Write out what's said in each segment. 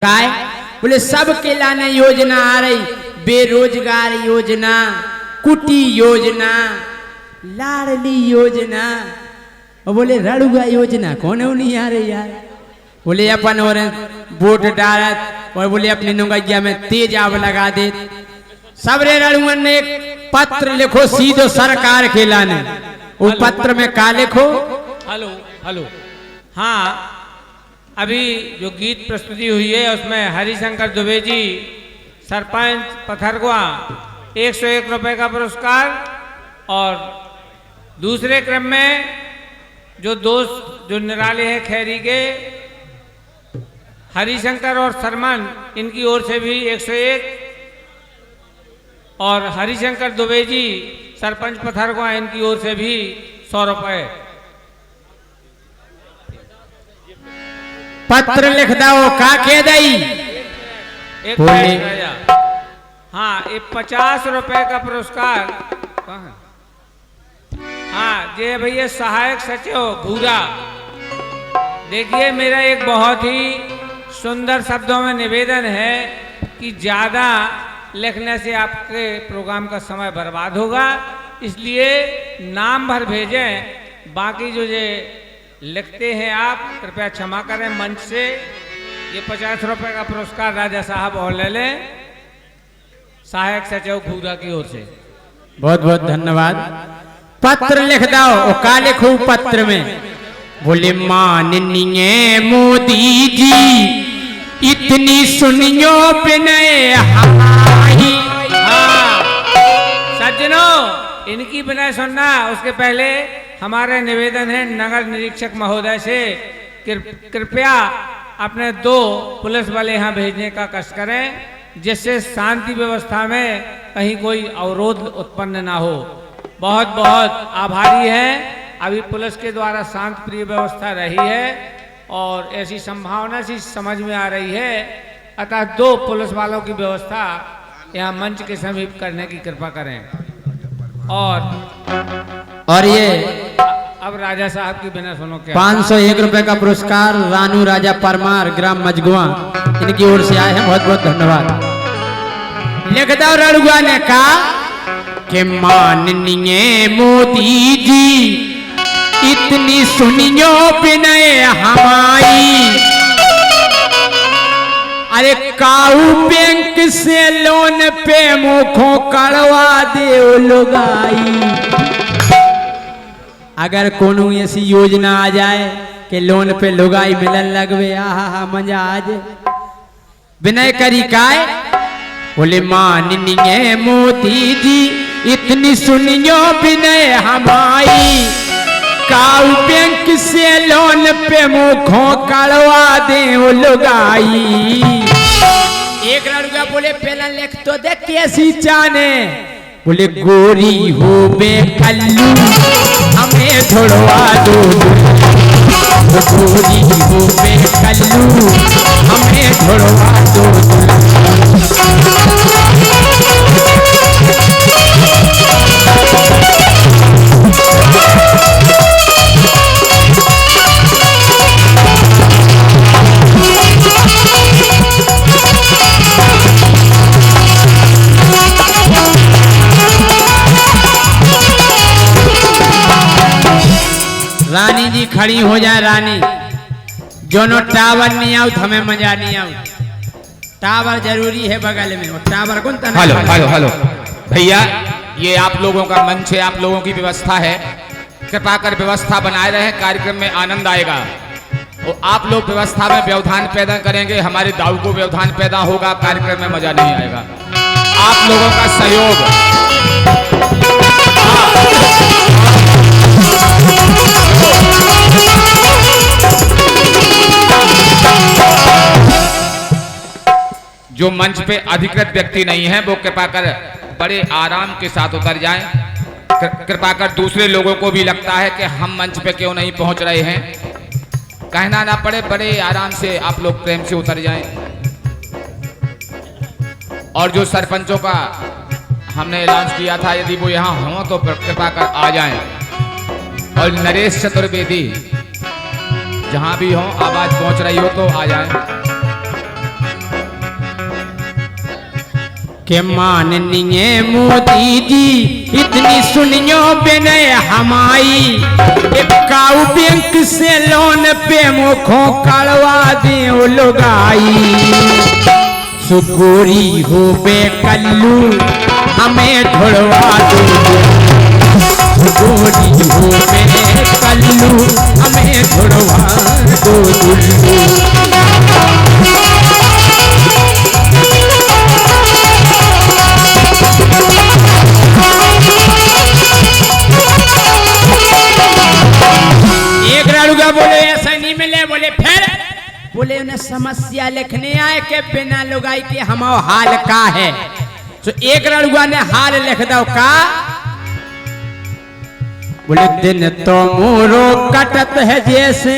काय बोले सबके लाने योजना आ रही, बेरोजगार योजना, कुटी योजना, लाडली योजना, और बोले रड़ुआ योजना कौन है नहीं आ रही यार। बोले अपन और वोट डालत और बोले अपनी नुंगैया में तेज आग लगा दे। सबरे रड़ुअन ने एक पत्र लिखो सीधो सरकार के लाने। उस पत्र में का लिखो? Hello hello. हाँ, अभी जो गीत प्रस्तुति हुई है उसमें हरिशंकर दुबे जी सरपंच पथरगुआ 101 रुपए का पुरस्कार, और दूसरे क्रम में जो दोस्त जो निराले हैं खैरी के हरिशंकर और सरमन, इनकी ओर से भी 101, और हरिशंकर दुबे जी सरपंच पथरगुआ इनकी ओर से भी 100 रुपए। पत्र लिख दो का कह दई एक हाँ, ये 50 रुपए का पुरस्कार। हाँ जे भैया सहायक सचिव भूरा, देखिए मेरा एक बहुत ही सुंदर शब्दों में निवेदन है कि ज़्यादा लिखने से आपके प्रोग्राम का समय बर्बाद होगा, इसलिए नाम भर भेजें। बाकी जो ये लिखते हैं आप कृपया क्षमा करें मंच से। ये 50 रुपए का पुरस्कार राजा साहब और ले लें, सहायक सचिव भूरा की ओर से। बहुत बहुत धन्यवाद। पत्र लिख दो, का लिखो पत्र में? बोले माननीय मोदी जी इतनी सुनियो विनय हमारी। हाँ सज्जनों, इनकी विनय सुनना उसके पहले हमारे निवेदन है नगर निरीक्षक महोदय से, कृपया अपने 2 पुलिस वाले यहाँ भेजने का कष्ट करें, जिससे शांति व्यवस्था में कहीं कोई अवरोध उत्पन्न ना हो। बहुत बहुत आभारी हैं। अभी पुलिस के द्वारा शांत प्रिय व्यवस्था रही है और ऐसी संभावना सी समझ में आ रही है, अतः 2 पुलिस वालों की व्यवस्था यहाँ मंच के समीप करने की कृपा करें। और ये अब राजा साहब की बिना सुनो क्या 501 रुपए का पुरस्कार रानू राजा परमार ग्राम मजगुआ, इनकी ओर से आए हैं। बहुत बहुत धन्यवाद। लिख दो रड़ुआ ने कहा कि माननीय मोदी जी इतनी सुनियो विनय हमारी। अरे काऊ बैंक से लोन पे मुखों कड़वा दे लुगाई। अगर कोनो ऐसी योजना आ जाए कि लोन पे लुगाई मिलन लगवे, आहा मजा आ जाए। विनय करी काय? बोले माननीय मोदी जी इतनी सुनियो विनय हमारी, काऊ बैंक से लोन पे मुखों कड़वा दे लुगाई। एक लड़का बोले पहला लिख तो दे कैसी जाने। बोले गोरी हो बे कल्लू हमें धुड़वा दो, गोरी हो बे कल्लू हमें धुड़वा दो। रानी जी खड़ी हो जाए। रानी जोनो टावर नहीं आउट हमें मजा नहीं आउट। टावर जरूरी है बगल में, टावर कौन तना। हेलो हेलो हेलो भैया, ये आप लोगों का मंच है, आप लोगों की व्यवस्था है, कृपा कर व्यवस्था बनाए रहे, कार्यक्रम में आनंद आएगा। और आप लोग व्यवस्था में व्यवधान पैदा करेंगे, हमारे दाऊ को व्यवधान पैदा होगा, कार्यक्रम में मजा नहीं आएगा। आप लोगों का सहयोग जो मंच पे अधिकृत व्यक्ति नहीं है वो कृपा कर बड़े आराम के साथ उतर जाएं। कृपा कर दूसरे लोगों को भी लगता है कि हम मंच पे क्यों नहीं पहुंच रहे हैं, कहना ना पड़े, बड़े आराम से आप लोग प्रेम से उतर जाएं। और जो सरपंचों का हमने ऐलान किया था, यदि वो यहाँ हों तो कृपा कर आ जाएं। और नरेश चतुर्वेदी जहां भी हो आवाज पहुंच रही हो तो आ जाए। के माननीय मोदी जी इतनी सुनियो बिनय हमाई, काऊ बैंक से लोन पे मुखों कड़वा दे लुगाई। सुगोरी हो बे कल्लू हमें ढुड़वा दो, सुगोरी हो बे कल्लू हमें ढुड़वा दो दुल्लू। एक लड़का बोले ऐसा नहीं मिले, बोले फिर बोले उन्हें समस्या लिखने आए के बिना लुगाई के हम हाल का है। तो एक लड़का ने हाल लिख दो का, बोले दिन तो मोरो कटत है जैसे,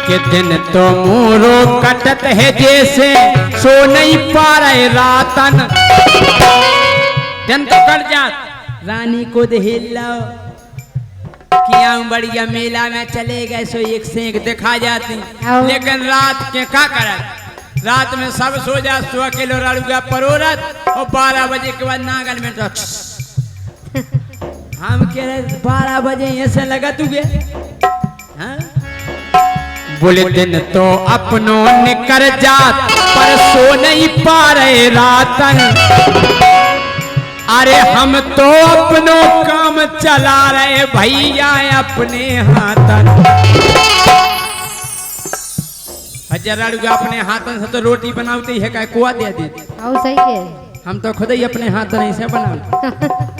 कि दिन तो मोरो कटत है जैसे, सो नहीं पा रहे रातन। दिन तो कट जात, रानी को हिलाओ किया बढ़िया मेला में चले गए, सो एक से एक दिखा जाती। लेकिन रात के क्या करत, रात में सब सो जा, सो अकेलो रड़ुआ परोरत, और 12 बजे के बाद नागल में तो हम कह रहे 12 बजे ऐसे लगा तुझे। हाँ? बोले दिन तो अपनों ने कर जात, पर सो नहीं पा रहे रातन। अरे हम तो अपनों काम चला रहे भैया अपने हाथन। हजार अपने हाथन से तो रोटी बनाती है, क्या कुआ दे देती। सही है, हम तो खुद ही अपने हाथ नहीं से बना।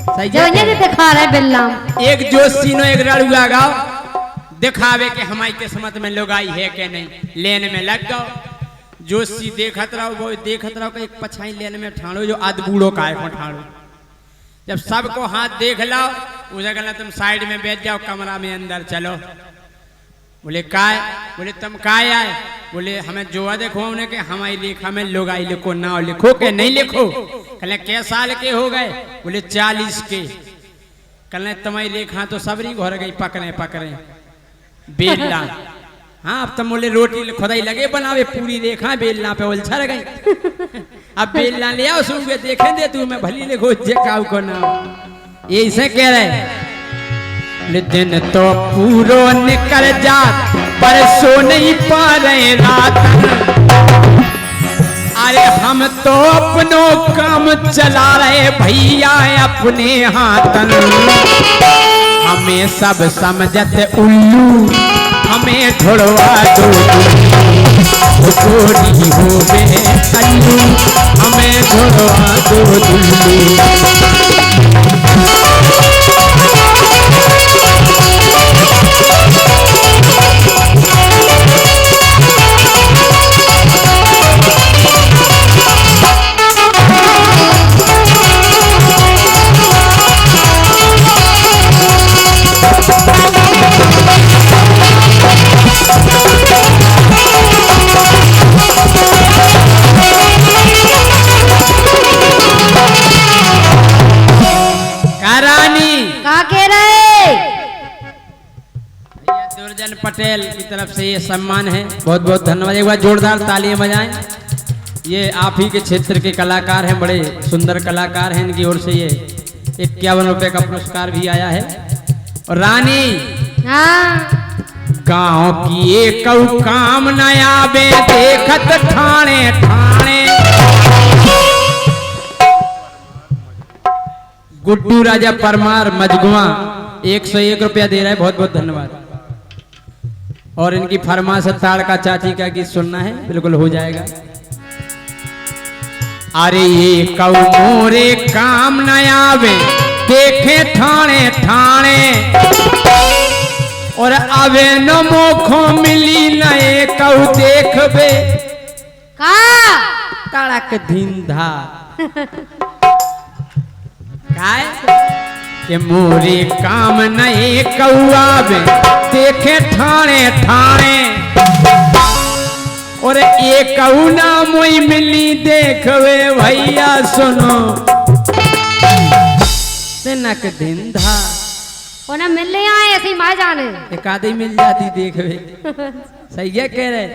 सही दिखा रहे बिल्ला। एक जोशी नो एक रड़ुआ गाओ दिखावे के हमारी किस्मत में लोग आई है कि नहीं, लेन में लग जाओ। जोशी देखत रहो, वो देखत रहो, एक पछाई लेन में ठाड़ो जो अदबूड़ो का ठाड़ो। जब सबको हाथ देख लाओ, उसे कहना तुम साइड में बैठ जाओ, कमरा में अंदर चलो। बोले काय, बोले तुम काय आए, बोले हमें जोआ देखो उन्हें के हमारी लेखा में लोग आई लिखो, ना लिखो के नहीं लिखो। कहले कै साल के हो गए, बोले 40 के। कहले तुम्हारी लेखा तो सबरी घर गई पकड़े पकड़े बेलना। हाँ अब तुम बोले रोटी खुदाई लगे बनावे, पूरी रेखा बेलना पे उलझर गई। अब बेलना ले आओ, सुन के देखे दे तू, मैं भली लिखो जेकाऊ को ना। ये ऐसे कह रहे, दिन तो पूरो निकल जात, पर सो नहीं पा रहे रात। अरे हम तो अपनों काम चला रहे भैया अपने हाथन। हमें सब समझत उल्लू, हमें ढुड़वा दो गोरी हो बे कल्लू, हमें ढुड़वा दो दुल्लू। दुर्जन पटेल की तरफ से ये सम्मान है, बहुत बहुत धन्यवाद। एक बार जोरदार तालियां बजाएं। ये आप ही के क्षेत्र के कलाकार हैं, बड़े सुंदर कलाकार हैं। इनकी ओर से ये 51 रुपए का पुरस्कार भी आया है। और रानी गांव की एक काम न आवे, देखत ठाणे ठाणे। गुड्डू राजा परमार मजगुआ 101 रुपया दे रहा है, बहुत बहुत धन्यवाद। और इनकी फरमाइश ताड़का चाची का गीत सुनना है, बिल्कुल हो जाएगा। अरे ये कऊ मोरे काम न आवे, देखे ठाणे ठाणे। और अवे न मोखो मिली नए कऊ देखबे का ताड़क धिंधा। काय के मोरे काम नए कौआवे, देखे ठाणे ठाणे। और एक ना मोई मिली देखवे भैया सुनो, तिनक धिंधा। उन्हें मिलने आए ऐसी माँ जाने, एक आधी मिल जाती देखवे। सही है कह रहे।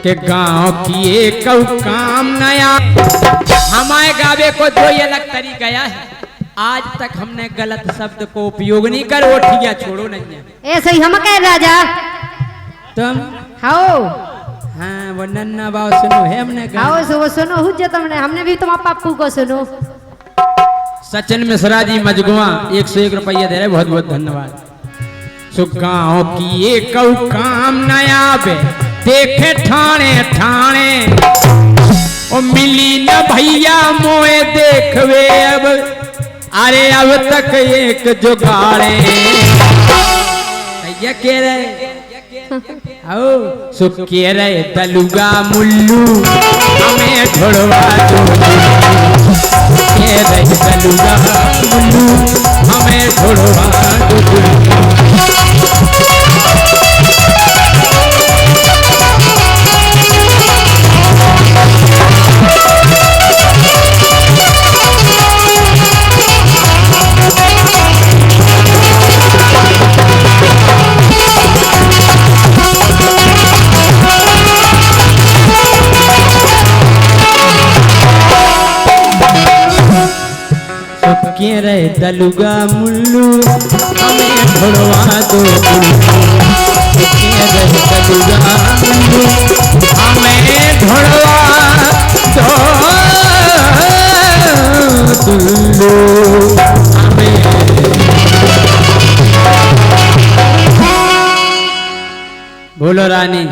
के गांव की एक काम नया हमारे गावे को दो ये अलग तरीका है। आज तक हमने गलत शब्द को उपयोग नहीं कर, वो ठीक है छोड़ो नहीं है। ऐसे ही हम कह राजा तुम हाओ हाँ वो नन्ना बाव सुनो है हमने हाओ सो वो सुनो हुज्जे तुमने, हमने भी तुम पप्पू को सुनो। सचिन मिश्रा जी मजगुआ 101 रुपया दे रहे, बहुत बहुत धन्यवाद। सो गाँव की एक काम नया बे देखे ठाणे ठाणे ओ मिली न भैया मोए देखवे अब, अरे अब तक एक जुगाड़े भैया कह रहे आओ सो कह रहे दलुगा मुल्लू हमें ढोड़वा दो, कह रहे दलुगा मुल्लू हमें ढोड़वा दो। के रहे दलुगा मुल्लू हमें ढोड़वा दो, के रहे दलुगा मुल्लू हमें ढोड़वा दो, दुल्लू हमें। बोलो रानी।